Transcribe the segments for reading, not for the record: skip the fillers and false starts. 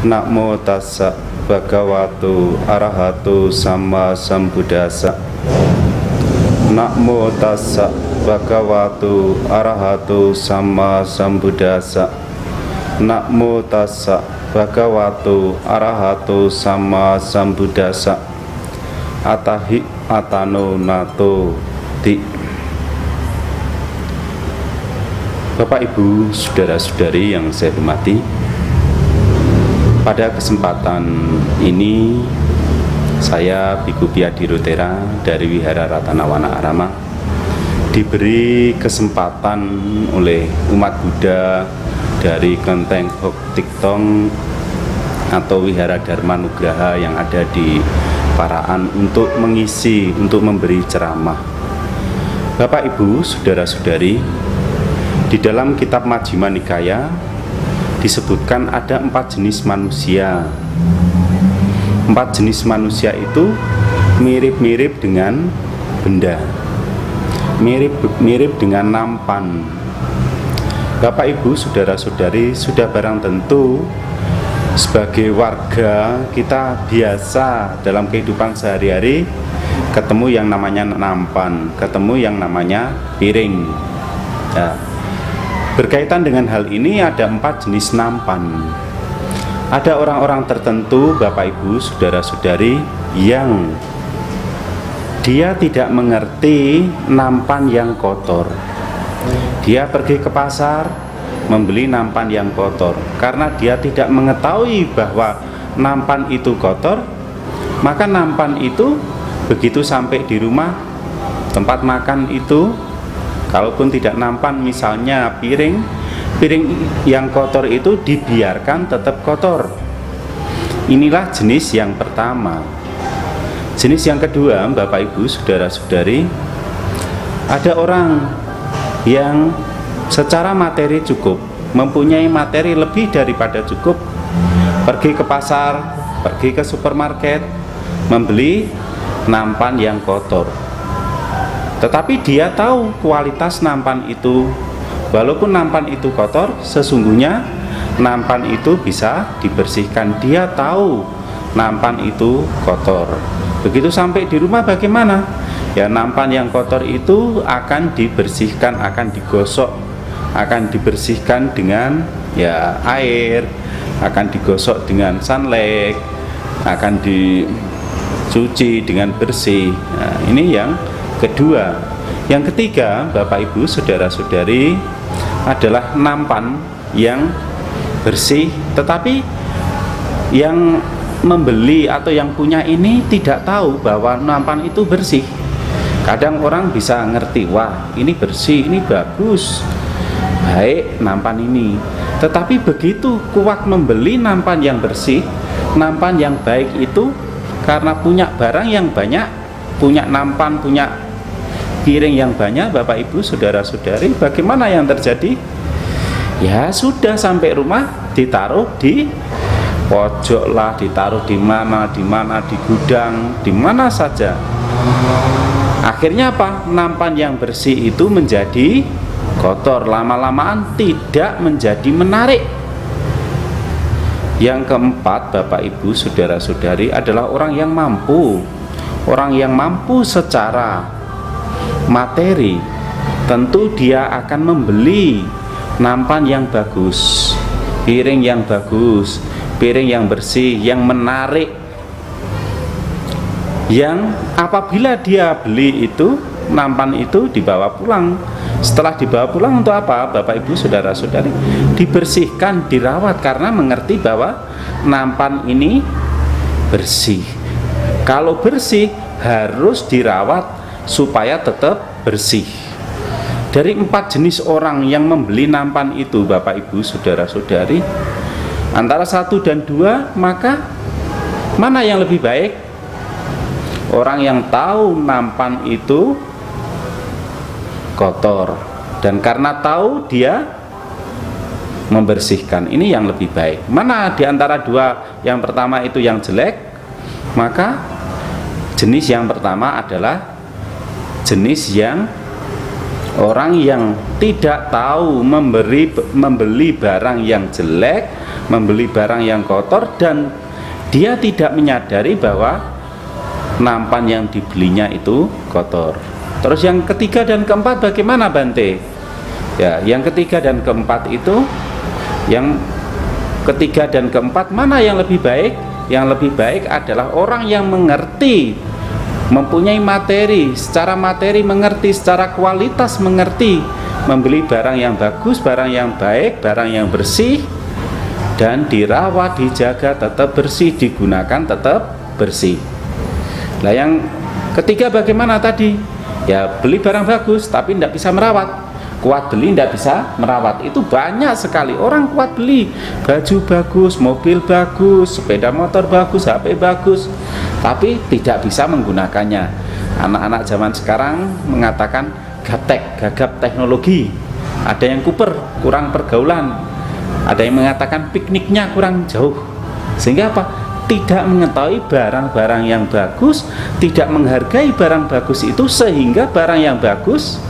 Namo tassa bhagavato arahato sama sambuddhassa. Namo tassa bhagavato arahato sama sambuddhassa. Namo tassa bhagavato arahato sama sambuddhassa. Atahi atano nato di. Bapak Ibu, saudara-saudari yang saya hormati, pada kesempatan ini saya Biku Piadirotera dari Wihara Ratanawana Arama diberi kesempatan oleh umat Buddha dari Kelenteng Hok Tiktong atau Wihara Dharma Nugraha yang ada di Paraan untuk mengisi, untuk memberi ceramah. Bapak Ibu, saudara-saudari, di dalam kitab Majjhima Nikaya disebutkan ada 4 jenis manusia. 4 jenis manusia itu mirip-mirip dengan benda, mirip dengan nampan. Bapak Ibu, saudara-saudari, sudah barang tentu sebagai warga kita biasa dalam kehidupan sehari-hari ketemu yang namanya nampan, ketemu yang namanya piring. Nah, berkaitan dengan hal ini ada 4 jenis nampan. Ada orang-orang tertentu, Bapak Ibu, saudara-saudari, yang dia tidak mengerti nampan yang kotor. Dia pergi ke pasar membeli nampan yang kotor. Karena dia tidak mengetahui bahwa nampan itu kotor, maka nampan itu begitu sampai di rumah, tempat makan itu, kalaupun tidak nampan, misalnya piring yang kotor itu dibiarkan tetap kotor. Inilah jenis yang pertama. Jenis yang kedua, Bapak Ibu, saudara-saudari, ada orang yang secara materi cukup, mempunyai materi lebih daripada cukup, pergi ke pasar, pergi ke supermarket, membeli nampan yang kotor. Tetapi dia tahu kualitas nampan itu. Walaupun nampan itu kotor, sesungguhnya nampan itu bisa dibersihkan. Dia tahu nampan itu kotor. Begitu sampai di rumah bagaimana? Ya, nampan yang kotor itu akan dibersihkan, akan digosok, akan dibersihkan dengan ya air, akan digosok dengan sunlight, akan dicuci dengan bersih. Nah, ini yang kedua. Yang ketiga, Bapak Ibu, saudara-saudari, adalah nampan yang bersih, tetapi yang membeli atau yang punya ini tidak tahu bahwa nampan itu bersih. Kadang orang bisa ngerti, wah ini bersih, ini bagus, baik nampan ini. Tetapi begitu kuat membeli nampan yang bersih, nampan yang baik itu, karena punya barang yang banyak, punya nampan, punya piring yang banyak, Bapak Ibu, saudara-saudari, bagaimana yang terjadi? Ya sudah, sampai rumah ditaruh di pojok lah, ditaruh di mana, di gudang, di mana saja. Akhirnya apa? Nampan yang bersih itu menjadi kotor, lama-lamaan tidak menjadi menarik. Yang keempat, Bapak Ibu, saudara-saudari, adalah orang yang mampu. Orang yang mampu secara materi, tentu dia akan membeli nampan yang bagus, piring yang bagus, piring yang bersih, yang menarik, yang apabila dia beli itu, nampan itu dibawa pulang. Setelah dibawa pulang untuk apa, Bapak Ibu, saudara-saudari? Dibersihkan, dirawat, karena mengerti bahwa nampan ini bersih. Kalau bersih harus dirawat supaya tetap bersih. Dari 4 jenis orang yang membeli nampan itu, Bapak Ibu, saudara-saudari, antara 1 dan 2, maka mana yang lebih baik? Orang yang tahu nampan itu kotor, dan karena tahu dia membersihkan, ini yang lebih baik. Mana di antara 2 yang pertama itu yang jelek? Maka jenis yang pertama adalah jenis yang orang yang tidak tahu membeli barang yang jelek, membeli barang yang kotor dan dia tidak menyadari bahwa nampan yang dibelinya itu kotor. Terus yang ketiga dan keempat bagaimana Bante? Ya, yang ketiga dan keempat itu, yang ketiga dan keempat mana yang lebih baik? Yang lebih baik adalah orang yang mengerti, mempunyai materi, secara materi mengerti, secara kualitas mengerti, membeli barang yang bagus, barang yang baik, barang yang bersih, dan dirawat, dijaga tetap bersih, digunakan tetap bersih. Nah yang ketiga bagaimana tadi? Ya beli barang bagus tapi tidak bisa merawat. Kuat beli tidak bisa merawat. Itu banyak sekali orang kuat beli baju bagus, mobil bagus, sepeda motor bagus, HP bagus, tapi tidak bisa menggunakannya. Anak-anak zaman sekarang mengatakan gaptek, gagap teknologi. Ada yang kuper, kurang pergaulan. Ada yang mengatakan pikniknya kurang jauh. Sehingga apa? Tidak mengetahui barang-barang yang bagus, tidak menghargai barang bagus itu, sehingga barang yang bagus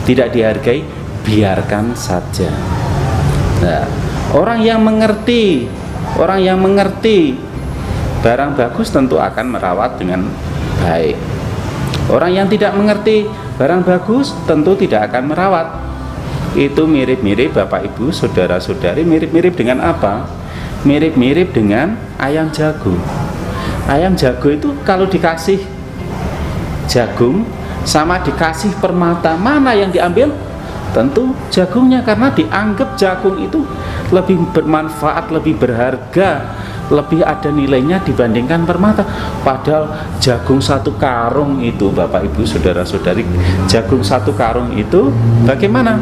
tidak dihargai, biarkan saja. Nah, orang yang mengerti barang bagus tentu akan merawat dengan baik. Orang yang tidak mengerti barang bagus tentu tidak akan merawat. Itu mirip-mirip Bapak Ibu, saudara-saudari, mirip-mirip dengan apa? Mirip-mirip dengan ayam jago. Ayam jago itu kalau dikasih jagung sama dikasih permata, mana yang diambil? Tentu jagungnya, karena dianggap jagung itu lebih bermanfaat, lebih berharga, lebih ada nilainya dibandingkan permata. Padahal jagung satu karung itu, Bapak Ibu saudara-saudari, jagung satu karung itu bagaimana?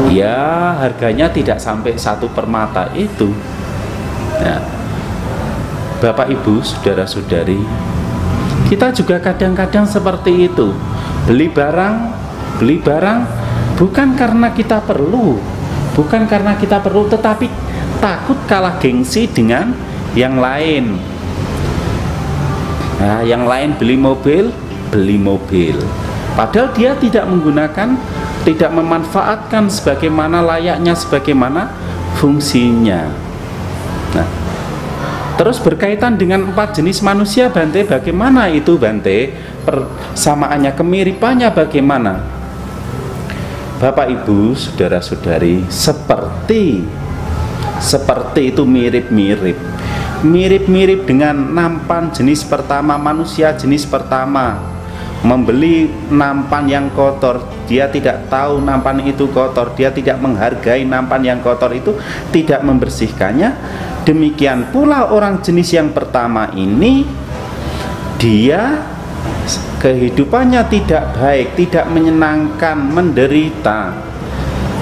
Ya harganya tidak sampai satu permata itu. Nah, Bapak Ibu saudara-saudari, kita juga kadang-kadang seperti itu. Beli barang bukan karena kita perlu, tetapi takut kalah gengsi dengan yang lain. Nah, yang lain beli mobil, padahal dia tidak menggunakan, tidak memanfaatkan sebagaimana layaknya, sebagaimana fungsinya. Nah, terus berkaitan dengan 4 jenis manusia, Bante, bagaimana itu Bante? Persamaannya, kemiripannya bagaimana? Bapak Ibu saudara-saudari, seperti itu mirip-mirip dengan nampan jenis pertama, manusia jenis pertama membeli nampan yang kotor. Dia tidak tahu nampan itu kotor, dia tidak menghargai nampan yang kotor itu, tidak membersihkannya. Demikian pula orang jenis yang pertama ini, dia kehidupannya tidak baik, tidak menyenangkan, menderita.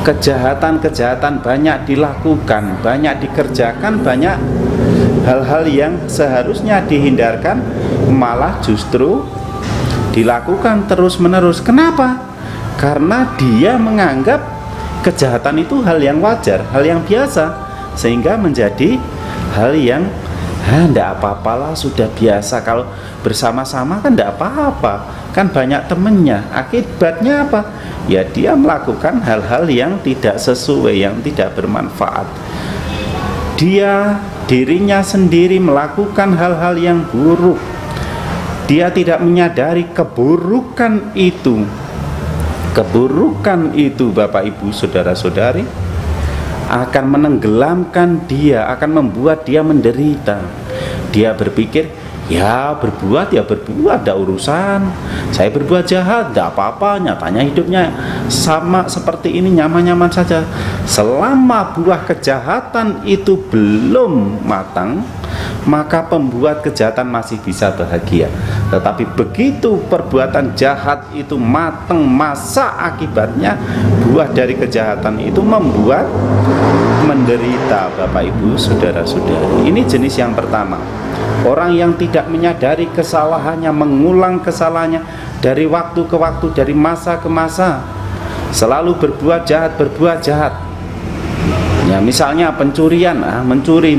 Kejahatan-kejahatan banyak dilakukan, banyak dikerjakan, banyak hal-hal yang seharusnya dihindarkan malah justru dilakukan terus-menerus. Kenapa? Karena dia menganggap kejahatan itu hal yang wajar, hal yang biasa, sehingga menjadi hal yang tidak apa-apalah, sudah biasa, kalau bersama-sama kan tidak apa-apa, kan banyak temennya. Akibatnya apa? Ya dia melakukan hal-hal yang tidak sesuai, yang tidak bermanfaat. Dirinya sendiri melakukan hal-hal yang buruk. Dia tidak menyadari keburukan itu. Keburukan itu, Bapak Ibu saudara-saudari, akan menenggelamkan dia, akan membuat dia menderita. Dia berpikir, ya berbuat, ada urusan. Saya berbuat jahat, tidak apa-apa, nyatanya hidupnya sama seperti ini, nyaman-nyaman saja. Selama buah kejahatan itu belum matang, maka pembuat kejahatan masih bisa bahagia. Tetapi begitu perbuatan jahat itu matang, masa akibatnya buah dari kejahatan itu membuat menderita, Bapak Ibu saudara-saudari. Ini jenis yang pertama. Orang yang tidak menyadari kesalahannya, mengulang kesalahannya dari waktu ke waktu, dari masa ke masa, selalu berbuat jahat. Ya, misalnya pencurian, mencuri.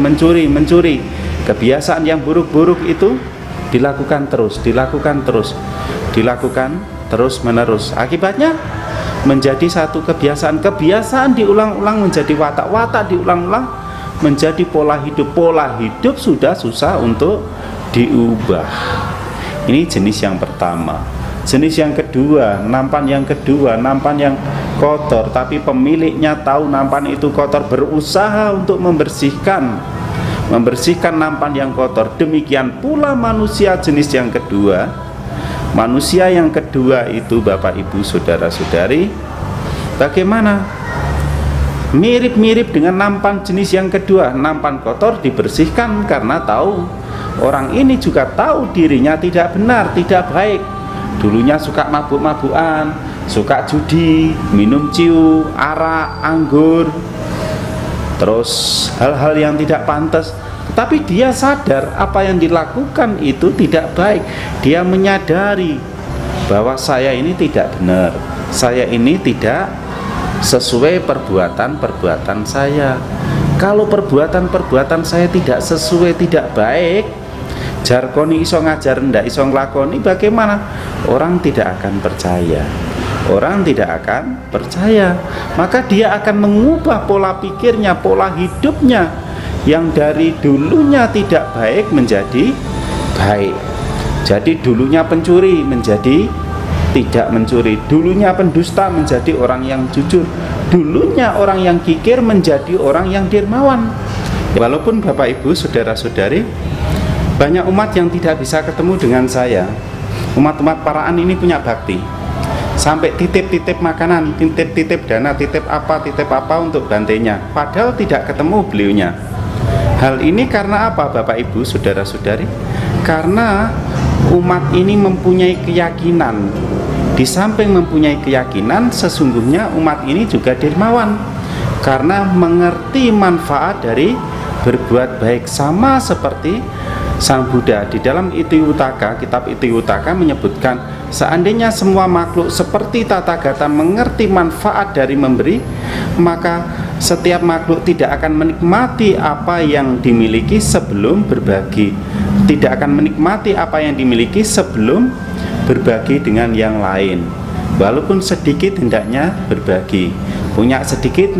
Kebiasaan yang buruk-buruk itu dilakukan terus menerus. Akibatnya menjadi satu kebiasaan. Kebiasaan diulang-ulang menjadi watak, watak diulang-ulang menjadi pola hidup. Pola hidup sudah susah untuk diubah. Ini jenis yang pertama. Jenis yang kedua, nampan yang kedua, nampan yang kotor, tapi pemiliknya tahu nampan itu kotor, berusaha untuk membersihkan nampan yang kotor. Demikian pula manusia jenis yang kedua. Manusia yang kedua itu Bapak Ibu saudara-saudari, bagaimana? Mirip-mirip dengan nampan jenis yang kedua. Nampan kotor dibersihkan karena tahu orang ini juga tahu dirinya tidak benar, tidak baik. Dulunya suka mabuk-mabukan, suka judi, minum ciu, arak, anggur, terus hal-hal yang tidak pantas. Tapi dia sadar apa yang dilakukan itu tidak baik. Dia menyadari bahwa saya ini tidak benar, saya ini tidak sesuai perbuatan-perbuatan saya. Kalau perbuatan-perbuatan saya tidak sesuai, tidak baik, jarkoni iso ngajar ndak iso nglakoni, bagaimana? Orang tidak akan percaya. Orang tidak akan percaya. Maka dia akan mengubah pola pikirnya, pola hidupnya yang dari dulunya tidak baik menjadi baik. Jadi dulunya pencuri menjadi tidak mencuri, dulunya pendusta menjadi orang yang jujur, dulunya orang yang kikir menjadi orang yang dermawan. Walaupun Bapak Ibu saudara-saudari, banyak umat yang tidak bisa ketemu dengan saya. Umat-umat paraan ini punya bakti, sampai titip-titip makanan, titip-titip dana, titip apa untuk bantainya, padahal tidak ketemu beliaunya. Hal ini karena apa Bapak Ibu saudara-saudari? Karena umat ini mempunyai keyakinan. Di samping mempunyai keyakinan, sesungguhnya umat ini juga dermawan, karena mengerti manfaat dari berbuat baik. Sama seperti Sang Buddha di dalam Itiwutaka, kitab Itiwutaka menyebutkan, seandainya semua makhluk seperti Tathagata mengerti manfaat dari memberi, maka setiap makhluk tidak akan menikmati apa yang dimiliki sebelum berbagi, tidak akan menikmati apa yang dimiliki sebelum berbagi dengan yang lain. Walaupun sedikit hendaknya berbagi. Punya sedikit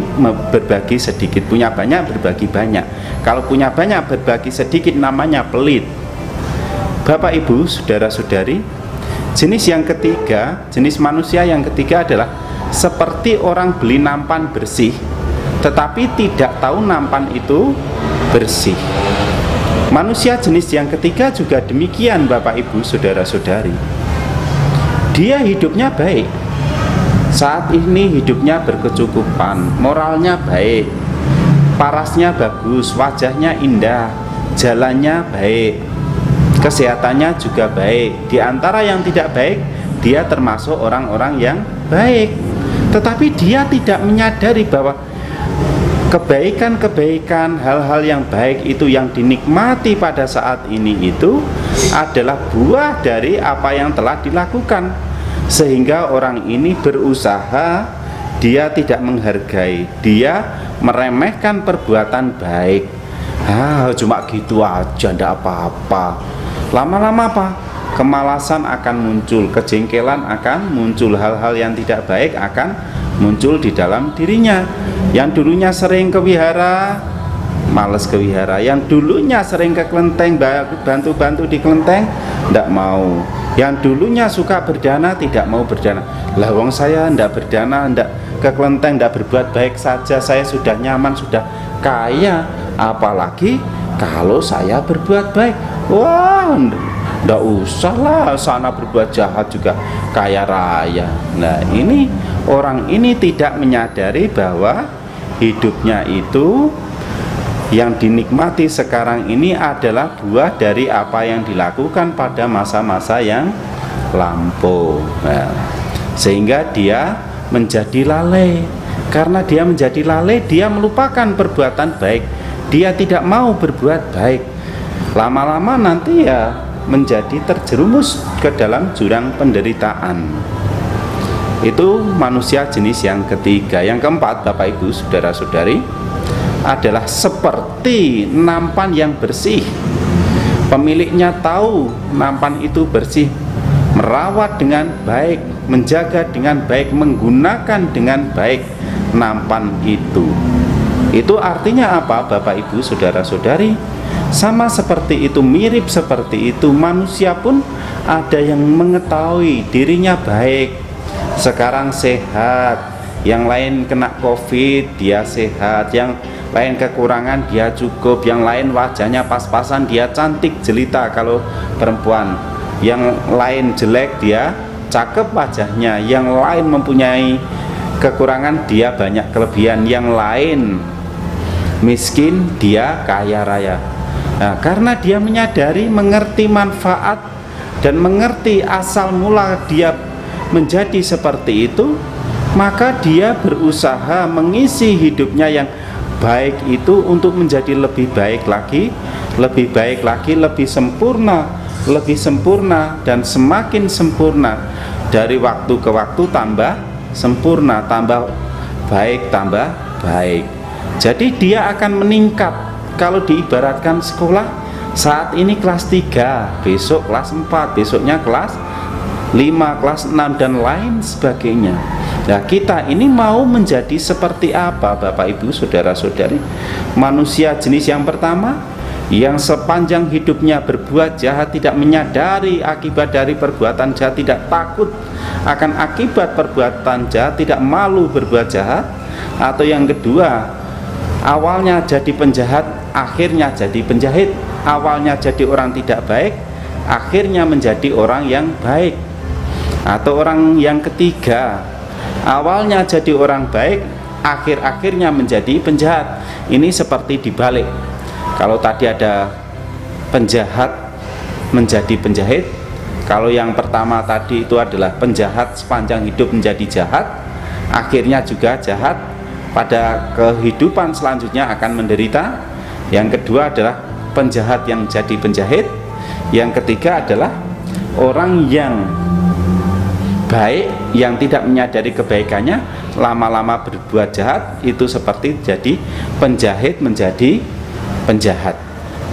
berbagi sedikit, punya banyak berbagi banyak. Kalau punya banyak berbagi sedikit namanya pelit. Bapak Ibu saudara-saudari, jenis yang ketiga, jenis manusia yang ketiga adalah seperti orang beli nampan bersih tetapi tidak tahu nampan itu bersih. Manusia jenis yang ketiga juga demikian Bapak Ibu saudara-saudari. Dia hidupnya baik, saat ini hidupnya berkecukupan, moralnya baik, parasnya bagus, wajahnya indah, jalannya baik, kesehatannya juga baik. Di antara yang tidak baik, dia termasuk orang-orang yang baik. Tetapi dia tidak menyadari bahwa kebaikan-kebaikan, hal-hal yang baik itu yang dinikmati pada saat ini itu adalah buah dari apa yang telah dilakukan. Sehingga orang ini berusaha, dia tidak menghargai, dia meremehkan perbuatan baik. Cuma gitu aja, ndak apa-apa. Lama-lama apa? Kemalasan akan muncul, kejengkelan akan muncul, hal-hal yang tidak baik akan muncul di dalam dirinya. Yang dulunya sering ke wihara, males ke wihara. Yang dulunya sering ke kelenteng, bantu-bantu di kelenteng, ndak mau. Yang dulunya suka berdana, tidak mau berdana. Lah wong saya ndak berdana, ndak ke kelenteng, ndak berbuat baik saja, saya sudah nyaman, sudah kaya. Apalagi kalau saya berbuat baik, wah ndak usah lah sana berbuat jahat juga kaya raya. Nah ini orang ini tidak menyadari bahwa hidupnya itu yang dinikmati sekarang ini adalah buah dari apa yang dilakukan pada masa-masa yang lampau. Nah, sehingga dia menjadi lalai. Karena dia menjadi lalai, dia melupakan perbuatan baik. Dia tidak mau berbuat baik. Lama-lama nanti ya menjadi terjerumus ke dalam jurang penderitaan. Itu manusia jenis yang ketiga. Yang keempat Bapak Ibu saudara-saudari adalah seperti nampan yang bersih. Pemiliknya tahu nampan itu bersih, merawat dengan baik, menjaga dengan baik, menggunakan dengan baik nampan itu. Itu artinya apa, Bapak Ibu saudara-saudari? Sama seperti itu, mirip seperti itu, manusia pun ada yang mengetahui dirinya baik, sekarang sehat, yang lain kena COVID dia sehat, yang lain kekurangan dia cukup, yang lain wajahnya pas-pasan dia cantik jelita kalau perempuan, yang lain jelek dia cakep wajahnya, yang lain mempunyai kekurangan dia banyak kelebihan, yang lain miskin dia kaya raya. Nah, karena dia menyadari, mengerti manfaat dan mengerti asal mula dia menjadi seperti itu, maka dia berusaha mengisi hidupnya yang baik itu untuk menjadi lebih baik lagi, lebih baik lagi, lebih sempurna, dan semakin sempurna. Dari waktu ke waktu tambah sempurna, tambah baik, tambah baik. Jadi dia akan meningkat. Kalau diibaratkan sekolah, saat ini kelas 3, besok kelas 4, besoknya kelas 5, kelas 6, dan lain sebagainya. Nah, kita ini mau menjadi seperti apa, Bapak Ibu saudara-saudari? Manusia jenis yang pertama, yang sepanjang hidupnya berbuat jahat, tidak menyadari akibat dari perbuatan jahat, tidak takut akan akibat perbuatan jahat, tidak malu berbuat jahat. Atau yang kedua, awalnya jadi penjahat, akhirnya jadi penjahit. Awalnya jadi orang tidak baik, akhirnya menjadi orang yang baik. Atau orang yang ketiga, awalnya jadi orang baik, akhir-akhirnya menjadi penjahat. Ini seperti dibalik. Kalau tadi ada penjahat menjadi penjahit, kalau yang pertama tadi itu adalah penjahat sepanjang hidup menjadi jahat, akhirnya juga jahat, pada kehidupan selanjutnya akan menderita. Yang kedua adalah penjahat yang jadi penjahit. Yang ketiga adalah orang yang baik, yang tidak menyadari kebaikannya, lama-lama berbuat jahat, itu seperti jadi penjahit menjadi penjahat.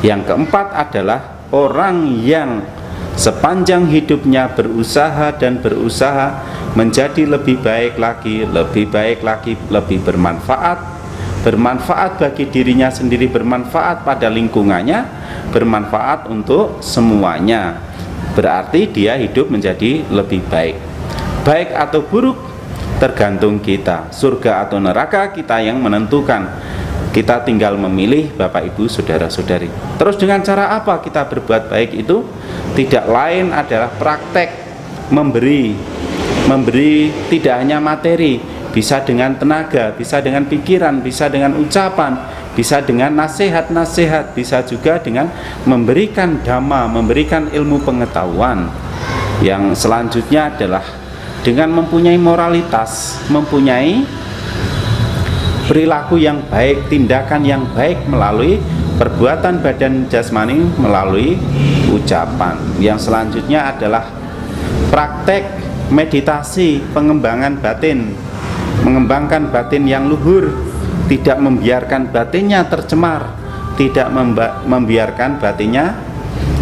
Yang keempat adalah orang yang sepanjang hidupnya berusaha dan berusaha menjadi lebih baik lagi, lebih baik lagi, lebih bermanfaat bagi dirinya sendiri, bermanfaat pada lingkungannya, bermanfaat untuk semuanya. Berarti dia hidup menjadi lebih baik. Baik atau buruk tergantung kita, surga atau neraka kita yang menentukan. Kita tinggal memilih, Bapak Ibu saudara-saudari. Terus dengan cara apa kita berbuat baik itu? Tidak lain adalah praktek memberi tidak hanya materi, bisa dengan tenaga, bisa dengan pikiran, bisa dengan ucapan, bisa dengan nasihat-nasihat, bisa juga dengan memberikan dhamma, memberikan ilmu pengetahuan. Yang selanjutnya adalah dengan mempunyai moralitas, mempunyai perilaku yang baik, tindakan yang baik melalui perbuatan badan jasmani, melalui ucapan. Yang selanjutnya adalah praktek meditasi, pengembangan batin, mengembangkan batin yang luhur, tidak membiarkan batinnya tercemar, tidak membiarkan batinnya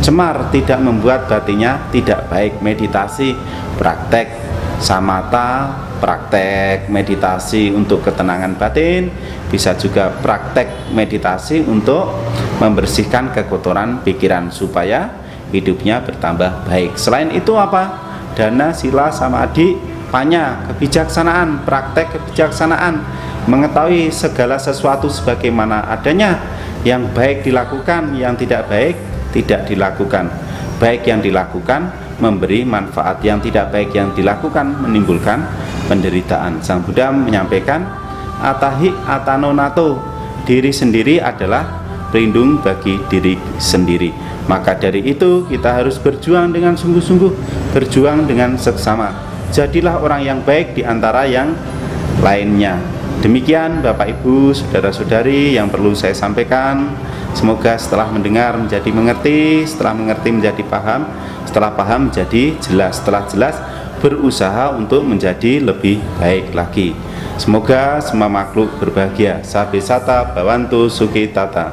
cemar, tidak membuat batinnya tidak baik. Meditasi, praktek samatha, praktek meditasi untuk ketenangan batin, bisa juga praktek meditasi untuk membersihkan kekotoran pikiran supaya hidupnya bertambah baik. Selain itu apa? Dana, sila, samadhi, panya, kebijaksanaan, praktek kebijaksanaan, mengetahui segala sesuatu sebagaimana adanya, yang baik dilakukan, yang tidak baik tidak dilakukan. Baik yang dilakukan memberi manfaat, yang tidak baik yang dilakukan menimbulkan penderitaan. Sang Buddha menyampaikan atahi atanonato, diri sendiri adalah pelindung bagi diri sendiri. Maka dari itu kita harus berjuang dengan sungguh-sungguh, berjuang dengan seksama. Jadilah orang yang baik di antara yang lainnya. Demikian Bapak Ibu saudara-saudari yang perlu saya sampaikan. Semoga setelah mendengar menjadi mengerti, setelah mengerti menjadi paham, setelah paham menjadi jelas, setelah jelas berusaha untuk menjadi lebih baik lagi. Semoga semua makhluk berbahagia. Sabbe sata bhavantu sukhi tata.